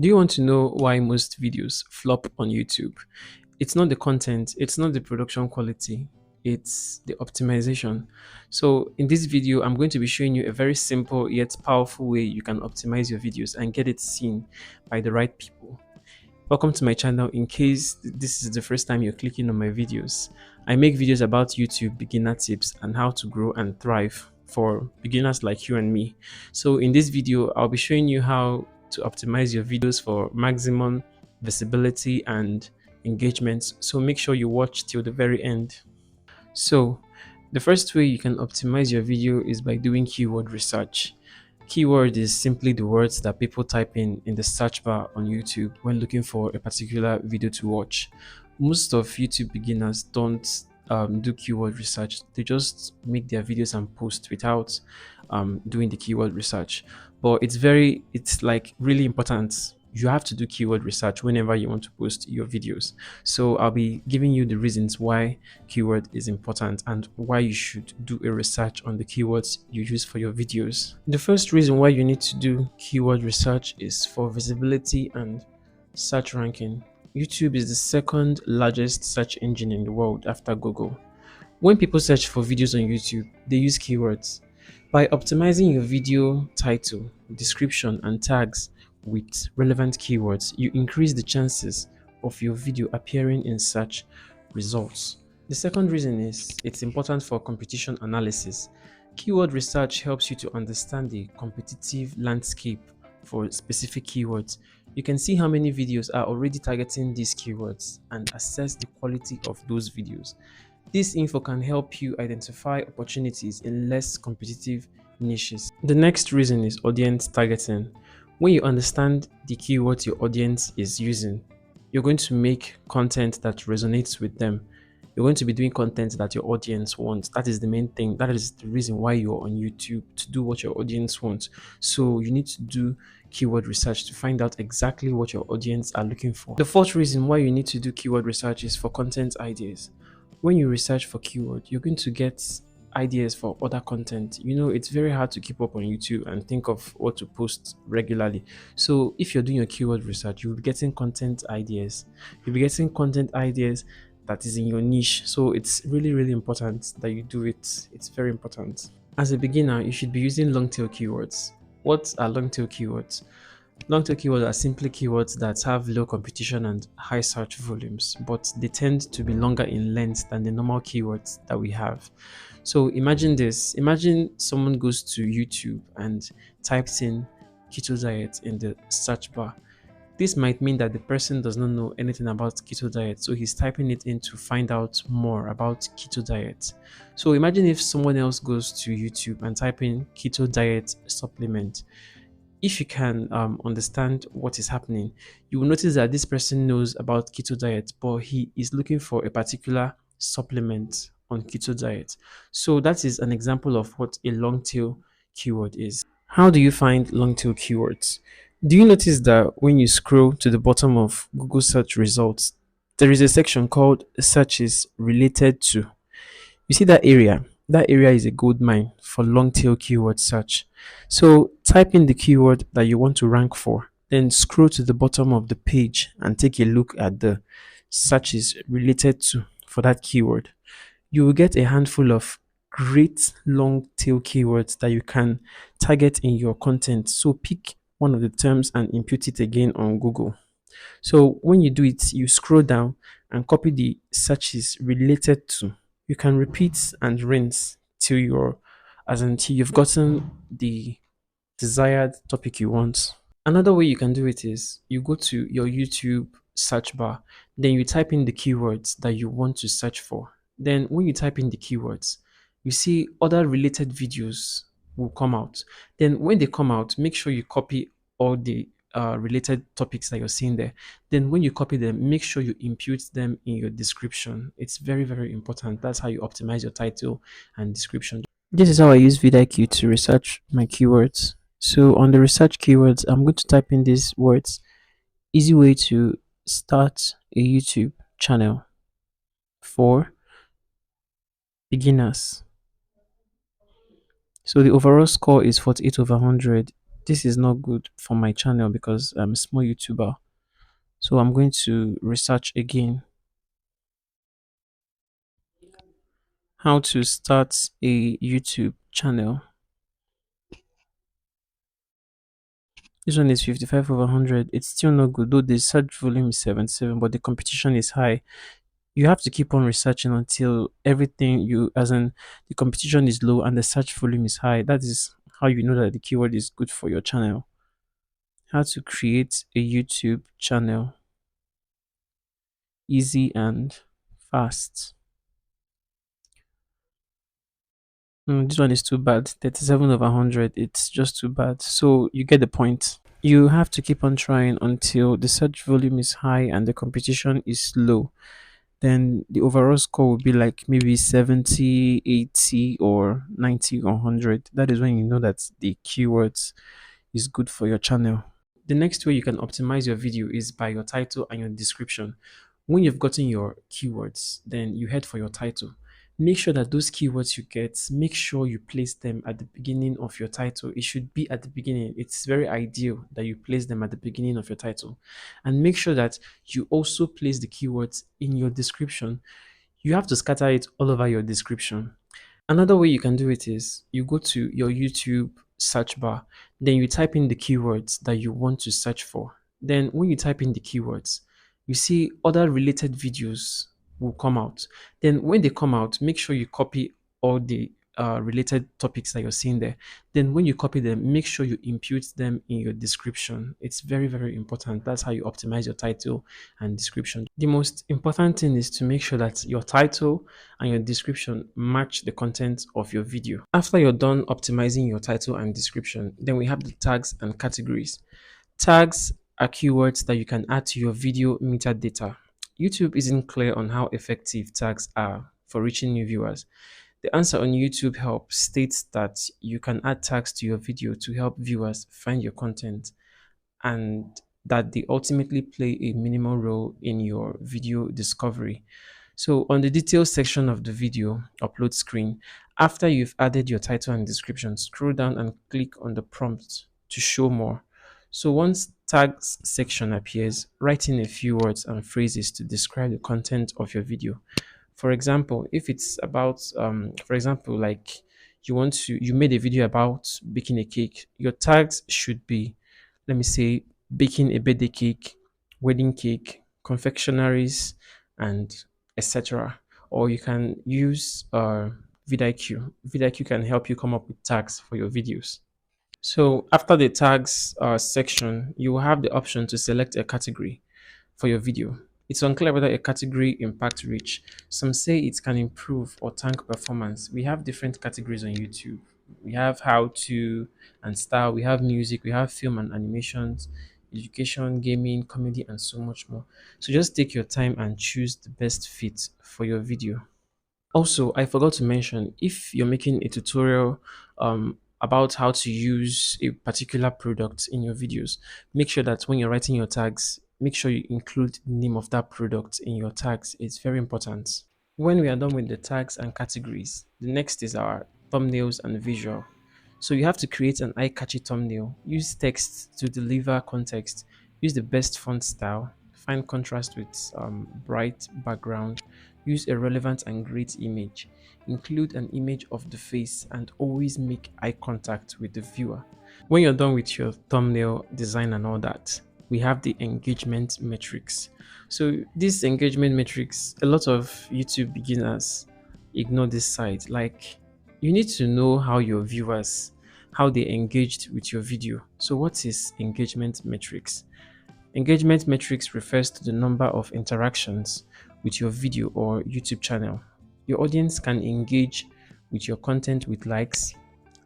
Do you want to know why most videos flop on YouTube? It's not the content, it's not the production quality, it's the optimization. So, in this video, I'm going to be showing you a very simple yet powerful way you can optimize your videos and get it seen by the right people. Welcome to my channel. In case this is the first time you're clicking on my videos, I make videos about YouTube beginner tips and how to grow and thrive for beginners like you and me. So in this video, I'll be showing you how to optimize your videos for maximum visibility and engagement. So make sure you watch till the very end. So the first way you can optimize your video is by doing keyword research. Keyword is simply the words that people type in the search bar on YouTube when looking for a particular video to watch. Most of YouTube beginners don't do keyword research. They just make their videos and post without doing the keyword research. But it's like really important. You have to do keyword research whenever you want to post your videos. So I'll be giving you the reasons why keyword is important and why you should do a research on the keywords you use for your videos. The first reason why you need to do keyword research is for visibility and search ranking. YouTube is the second largest search engine in the world after Google. When people search for videos on YouTube, they use keywords. By optimizing your video title, description, and tags with relevant keywords, you increase the chances of your video appearing in search results. The second reason is it's important for competition analysis. Keyword research helps you to understand the competitive landscape for specific keywords. You can see how many videos are already targeting these keywords and assess the quality of those videos. This info can help you identify opportunities in less competitive niches. The next reason is audience targeting. When you understand the keywords your audience is using, you're going to make content that resonates with them. You're going to be doing content that your audience wants. That is the main thing. That is the reason why you're on YouTube, to do what your audience wants. So you need to do keyword research to find out exactly what your audience are looking for. The fourth reason why you need to do keyword research is for content ideas. When you research for keyword, you're going to get ideas for other content. It's very hard to keep up on YouTube and think of what to post regularly. So if you're doing your keyword research, you'll be getting content ideas. You'll be getting content ideas that is in your niche. So it's really, really important that you do it. It's very important. As a beginner, you should be using long tail keywords. What are long tail keywords? Long tail keywords are simply keywords that have low competition and high search volumes, but they tend to be longer in length than the normal keywords that we have. So imagine this. Imagine someone goes to YouTube and types in keto diet in the search bar. This might mean that the person does not know anything about keto diet, so he's typing it in to find out more about keto diet. So imagine if someone else goes to YouTube and type in keto diet supplement. If you can understand what is happening, you will notice that this person knows about keto diet, but he is looking for a particular supplement on keto diet. So that is an example of what a long tail keyword is. How do you find long tail keywords? Do you notice that when you scroll to the bottom of Google search results, there is a section called searches related to? You see that area? That area is a gold mine for long tail keyword search. So type in the keyword that you want to rank for, then scroll to the bottom of the page and take a look at the searches related to for that keyword. You will get a handful of great long tail keywords that you can target in your content. So pick one of the terms and input it again on Google. So when you do it, you scroll down and copy the searches related to. You can repeat and rinse until you've gotten the desired topic you want. Another way you can do it is you go to your YouTube search bar, then you type in the keywords that you want to search for. Then when you type in the keywords, you see other related videos will come out. Then when they come out, make sure you copy all the related topics that you're seeing there. Then when you copy them, make sure you impute them in your description. It's very, very important. That's how you optimize your title and description. This is how I use vidiq to research my keywords. So on the research keywords, I'm going to type in these words. Easy way to start a YouTube channel for beginners. So the overall score is 48 over 100. this is not good for my channel because I'm a small YouTuber. So I'm going to research again how to start a YouTube channel. This one is 55 over 100. It's still not good, though the search volume is 77, but the competition is high. You have to keep on researching until everything you, as in the competition is low and the search volume is high. That is how you know that the keyword is good for your channel. How to create a YouTube channel easy and fast. This one is too bad. 37 over 100. It's just too bad. So you get the point. You have to keep on trying until the search volume is high and the competition is low. Then the overall score will be like maybe 70, 80, or 90 or 100. That is when you know that the keywords is good for your channel. The next way you can optimize your video is by your title and your description. When you've gotten your keywords, then you head for your title. Make sure that those keywords you get, make sure you place them at the beginning of your title. It should be at the beginning. It's very ideal that you place them at the beginning of your title. And make sure that you also place the keywords in your description. You have to scatter it all over your description. Another way you can do it is you go to your YouTube search bar, then you type in the keywords that you want to search for. Then when you type in the keywords, you see other related videos will come out. Then when they come out, make sure you copy all the related topics that you're seeing there. Then when you copy them, make sure you impute them in your description. It's very, very important. That's how you optimize your title and description. The most important thing is to make sure that your title and your description match the content of your video. After you're done optimizing your title and description, then we have the tags and categories. Tags are keywords that you can add to your video metadata. YouTube isn't clear on how effective tags are for reaching new viewers. The answer on YouTube Help states that you can add tags to your video to help viewers find your content and that they ultimately play a minimal role in your video discovery. So on the details section of the video upload screen, after you've added your title and description, scroll down and click on the prompt to show more. So once tags section appears, write in a few words and phrases to describe the content of your video. For example, if it's about, for example, like you made a video about baking a cake, your tags should be, let me say, baking a birthday cake, wedding cake, confectionaries, and etc. Or you can use vidiq. Vidiq can help you come up with tags for your videos. So after the tags section, you will have the option to select a category for your video. It's unclear whether a category impacts reach. Some say it can improve or tank performance. We have different categories on YouTube. We have how to and style, we have music, we have film and animations, education, gaming, comedy, and so much more. So just take your time and choose the best fit for your video. Also, I forgot to mention if you're making a tutorial about how to use a particular product in your videos, make sure that when you're writing your tags, make sure you include the name of that product in your tags. It's very important. When we are done with the tags and categories, the next is our thumbnails and visual. So you have to create an eye-catchy thumbnail, use text to deliver context, use the best font style, find contrast with bright background, use a relevant and great image, include an image of the face, and always make eye contact with the viewer. When you're done with your thumbnail design and all that, we have the engagement metrics. So this engagement metrics, a lot of YouTube beginners ignore this side. Like, you need to know how your viewers, how they engaged with your video. So what is engagement metrics? Engagement metrics refers to the number of interactions with your video or YouTube channel. Your audience can engage with your content with likes,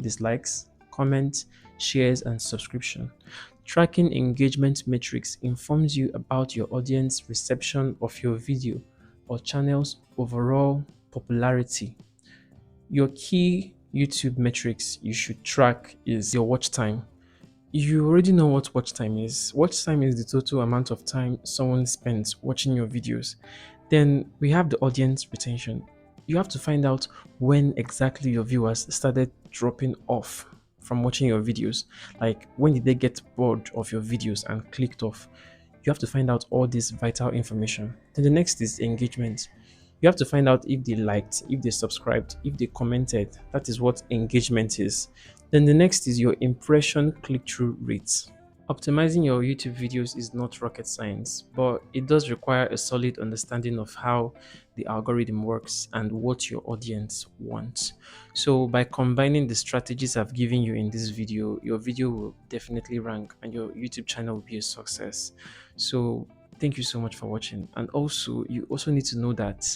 dislikes, comments, shares, and subscription. Tracking engagement metrics informs you about your audience reception of your video or channel's overall popularity. Your key YouTube metrics you should track is your watch time. You already know what watch time is. Watch time is the total amount of time someone spends watching your videos. Then we have the audience retention. You have to find out when exactly your viewers started dropping off from watching your videos? Like, when did they get bored of your videos and clicked off? You have to find out all this vital information. Then the next is engagement. You have to find out if they liked, if they subscribed, if they commented. That is what engagement is. Then the next is your impression click through rates. Optimizing your YouTube videos is not rocket science, but it does require a solid understanding of how the algorithm works and what your audience wants. So, by combining the strategies I've given you in this video, your video will definitely rank and your YouTube channel will be a success. So, thank you so much for watching. And also, you also need to know that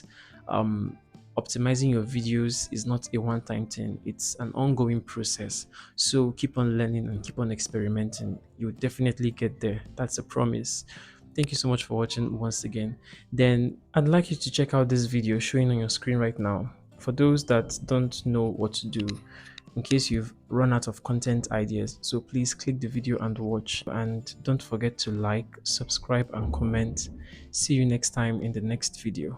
um, optimizing your videos is not a one-time thing, it's an ongoing process. So keep on learning and keep on experimenting. You'll definitely get there. That's a promise. Thank you so much for watching once again. Then I'd like you to check out this video showing on your screen right now. For those that don't know what to do, in case you've run out of content ideas, so please click the video and watch, and don't forget to like, subscribe and comment. See you next time in the next video.